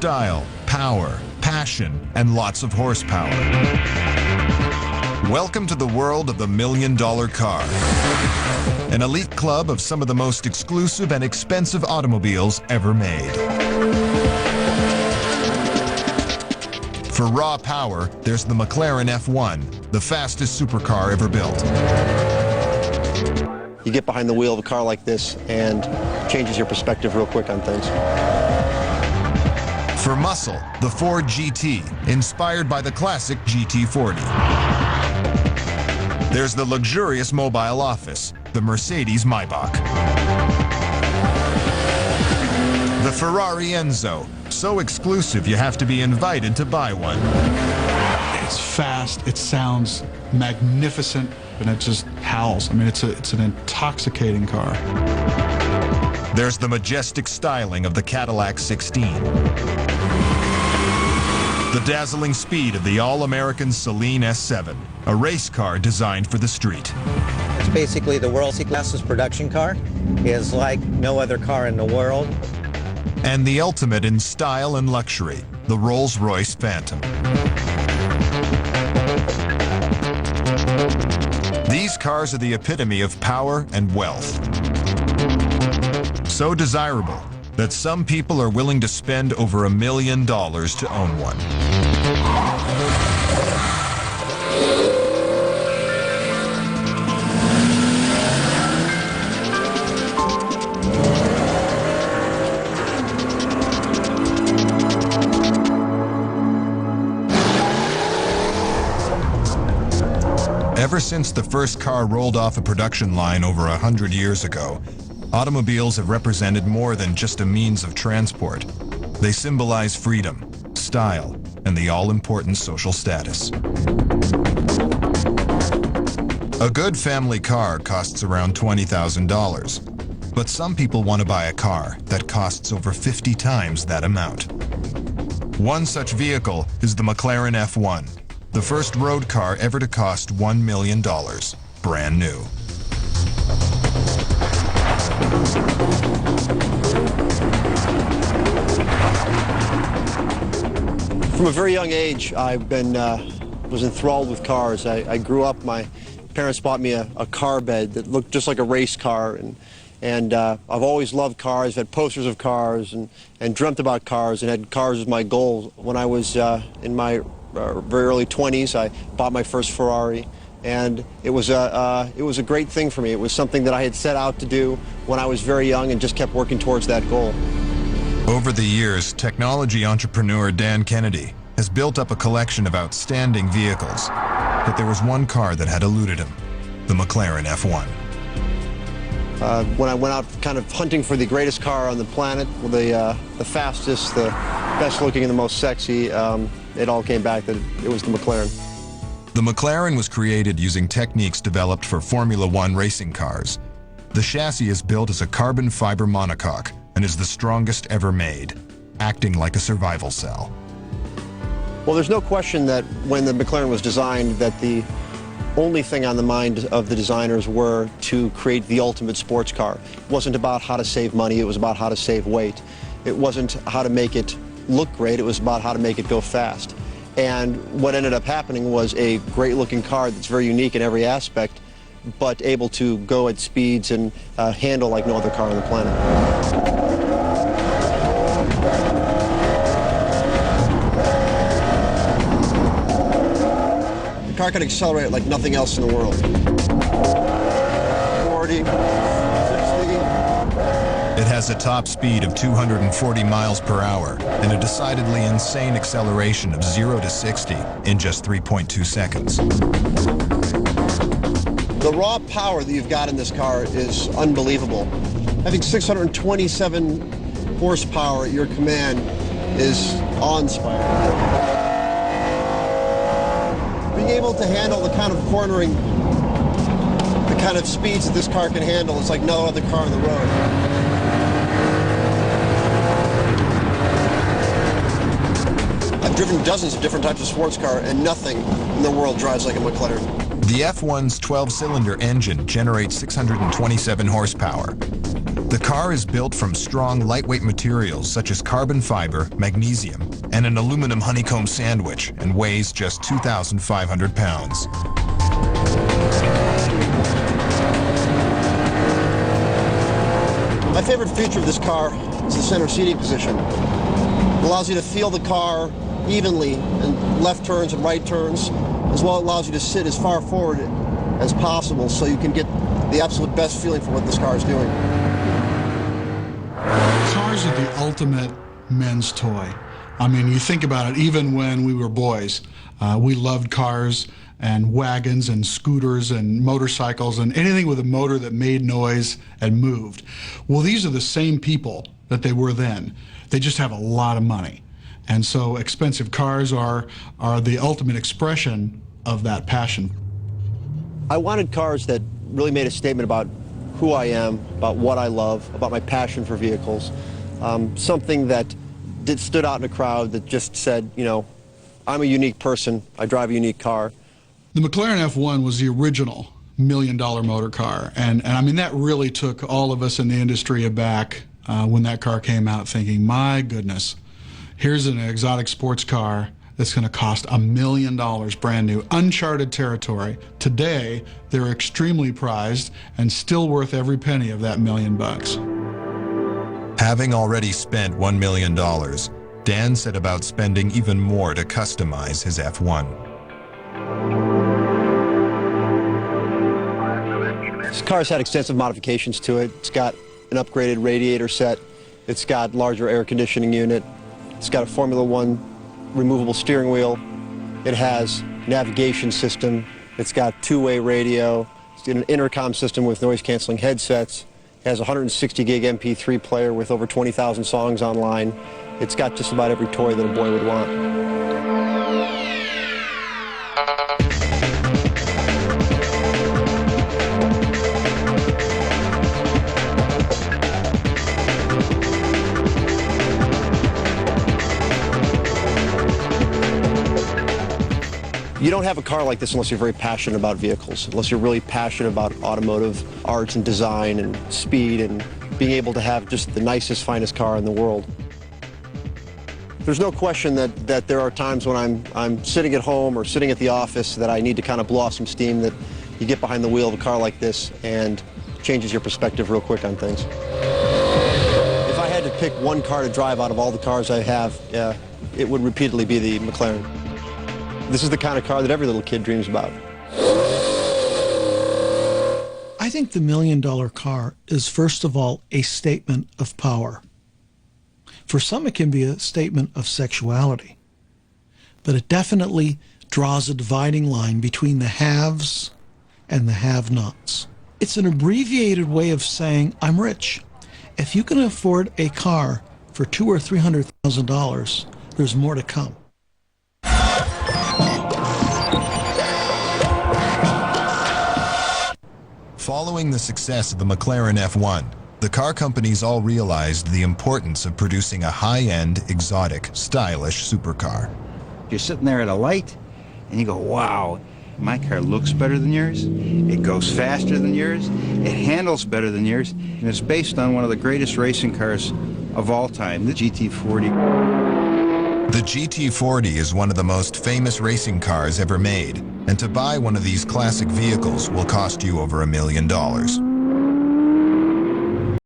style, power, passion, and lots of horsepower. Welcome to the world of the $1 million car. An elite club of some of the most exclusive and expensive automobiles ever made. For raw power, there's the McLaren F1, the fastest supercar ever built. You get behind the wheel of a car like this and changes your perspective real quick on things. For muscle, the Ford GT, inspired by the classic GT40. There's the luxurious mobile office, the Mercedes Maybach. The Ferrari Enzo, so exclusive you have to be invited to buy one. It's fast, it sounds magnificent, and it just howls. I mean, it's an intoxicating car. There's the majestic styling of the Cadillac 16. The dazzling speed of the all-American Saleen S7, a race car designed for the street. It's basically the world's fastest production car. It's like no other car in the world. And the ultimate in style and luxury, the Royce Phantom. These cars are the epitome of power and wealth. So desirable that some people are willing to spend over $1 million to own one. Ever since the first car rolled off a production line over 100 years ago, automobiles have represented more than just a means of transport. They symbolize freedom, style, and the all-important social status. A good family car costs around $20,000, but some people want to buy a car that costs over 50 times that amount. One such vehicle is the McLaren F1, the first road car ever to cost $1 million, brand new. From a very young age, I've been was enthralled with cars. I grew up, my parents bought me a car bed that looked just like a race car, and I've always loved cars, had posters of cars, and dreamt about cars, and had cars as my goal. When I was in my very early 20s, I bought my first Ferrari, and it was a great thing for me. It was something that I had set out to do when I was very young and just kept working towards that goal. Over the years, technology entrepreneur Dan Kennedy has built up a collection of outstanding vehicles, but there was one car that had eluded him, the McLaren F1. When I went out kind of hunting for the greatest car on the planet, the fastest, the best looking, and the most sexy, it all came back that it was the McLaren. The McLaren was created using techniques developed for Formula One racing cars. The chassis is built as a carbon fiber monocoque and is the strongest ever made, acting like a survival cell. Well, there's no question that when the McLaren was designed, that the only thing on the mind of the designers were to create the ultimate sports car. It wasn't about how to save money, it was about how to save weight. It wasn't how to make it look great, it was about how to make it go fast. And what ended up happening was a great looking car that's very unique in every aspect, but able to go at speeds and handle like no other car on the planet. The car can accelerate like nothing else in the world. 40, 60. It has a top speed of 240 miles per hour and a decidedly insane acceleration of 0 to 60 in just 3.2 seconds. The raw power that you've got in this car is unbelievable. Having 627 horsepower at your command is awe-inspiring. Being able to handle the kind of cornering, the kind of speeds that this car can handle is like no other car on the road. I've driven dozens of different types of sports car, and nothing in the world drives like a McLaren. The F1's 12-cylinder engine generates 627 horsepower. The car is built from strong, lightweight materials such as carbon fiber, magnesium, and an aluminum honeycomb sandwich, and weighs just 2,500 pounds. My favorite feature of this car is the center seating position. It allows you to feel the car evenly in left turns and right turns, as well as allows you to sit as far forward as possible so you can get the absolute best feeling for what this car is doing. Cars are the ultimate men's toy. I mean, you think about it, even when we were boys, we loved cars and wagons and scooters and motorcycles and anything with a motor that made noise and moved. Well, these are the same people that they were then. They just have a lot of money. And so expensive cars are the ultimate expression of that passion. I wanted cars that really made a statement about who I am, about what I love, about my passion for vehicles. Something that stood out in a crowd that just said, you know, I'm a unique person, I drive a unique car. The McLaren F1 was the original $1 million motor car. And I mean, that really took all of us in the industry aback when that car came out, thinking, my goodness, here's an exotic sports car that's going to cost $1 million brand new, uncharted territory. Today, they're extremely prized and still worth every penny of that $1 million. Having already spent $1 million, Dan set about spending even more to customize his F1. This car's had extensive modifications to it. It's got an upgraded radiator set. It's got larger air conditioning unit. It's got a Formula One removable steering wheel. It has navigation system. It's got two-way radio. It's got an intercom system with noise-canceling headsets. It has a 160 gig MP3 player with over 20,000 songs online. It's got just about every toy that a boy would want. You don't have a car like this unless you're very passionate about vehicles, unless you're really passionate about automotive arts and design and speed and being able to have just the nicest, finest car in the world. There's no question that there are times when I'm sitting at home or sitting at the office that I need to kind of blow off some steam, that you get behind the wheel of a car like this and changes your perspective real quick on things. If I had to pick one car to drive out of all the cars I have, it would repeatedly be the McLaren. This is the kind of car that every little kid dreams about. I think the $1 million car is, first of all, a statement of power. For some, it can be a statement of sexuality. But it definitely draws a dividing line between the haves and the have-nots. It's an abbreviated way of saying, I'm rich. If you can afford a car for $200,000 or $300,000, there's more to come. Following the success of the McLaren F1, the car companies all realized the importance of producing a high-end, exotic, stylish supercar. You're sitting there at a light, and you go, wow, my car looks better than yours, it goes faster than yours, it handles better than yours, and it's based on one of the greatest racing cars of all time, the GT40. The GT40 is one of the most famous racing cars ever made, and to buy one of these classic vehicles will cost you over $1 million.